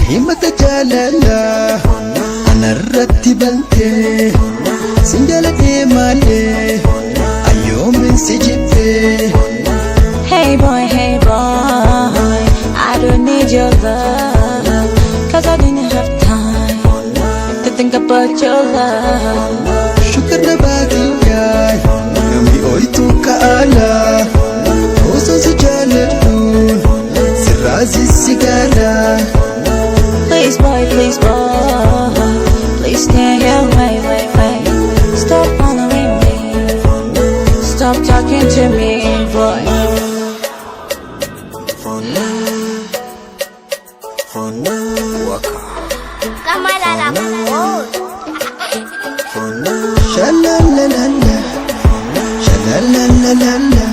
himata jaalala anarratti bantee sinjaladhee malee ayyoomin si jibbee. Hey boy, I don't need your love, 'cause I didn't have time to think about your love. Shukar na baadiyyaa namni ooyitu ka'ala osoo si jaaladhuun sirraasi si gaala. Please boy, please stay here, wait. Stop following me, stop talking to me, boy. Shalalalala, shalalalala,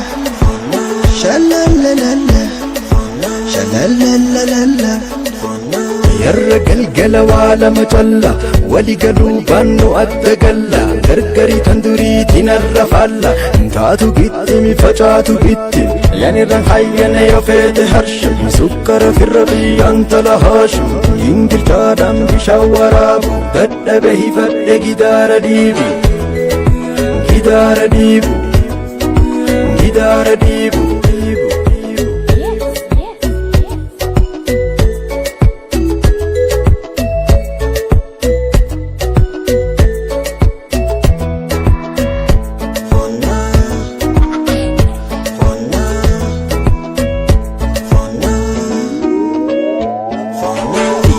shalalalala, shalalalala. Yarra galgala waala macalla wali galuu baannu adda galla gargari tanduriitiin arra faalla taatu gitti mi facaatu gitti yanirran hayyana yoo feete harsham sukkara firra biyyaan tala haasham ingilchaadhaan bishaan waraabu dadhabe hifadhe gidaara dhiibu gidaara dhiibu gidaara dhiibu.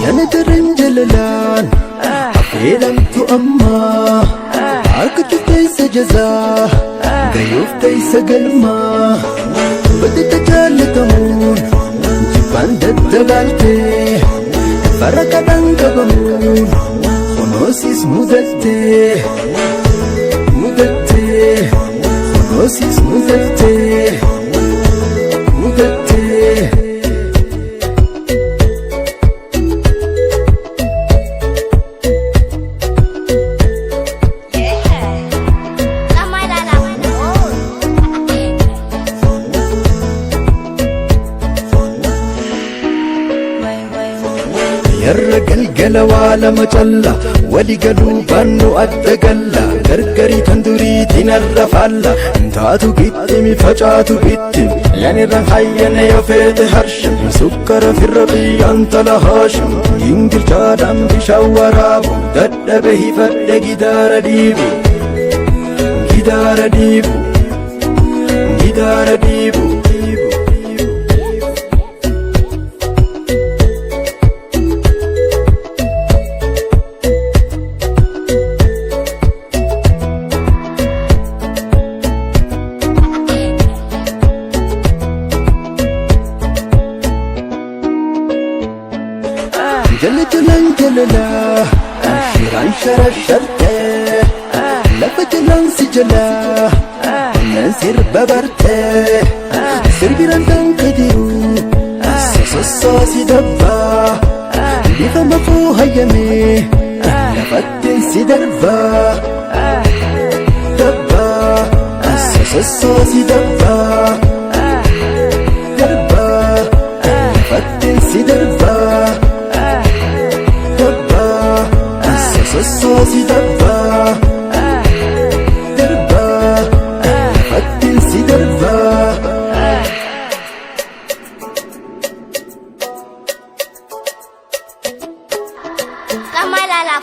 Yanadaran jalalan afelan tu amma arkatu taysa jaza gayuf taysa galma badita jalatamun jiban daddalalte farakadan gabamun khonosis mudatte khonosis mudatte Yarra galgala waala macalla wali galuu baannu adda galla gargari tanduriitiin arra faalla taatu gitti mi facaatu gitti yanirran hayyana yoo feete harsham sukkara firra biyyaan tala haasham ingilchaadhaan bishaan waraabu dadhabe hifadhe gidaara dhiibu gidaara dhiibu gidaara dhiibu. Jalan jalala, shiran sharasharte, lafa jalan si jala, nan sirba barte, sirbiran dan kadiru, soso si dabba, bifa mafu hayame, lafatin si darba, dabba, soso si dabba, darba, lafatin si darba. Sosi dabba, darba, fatin si darba. Kamalala.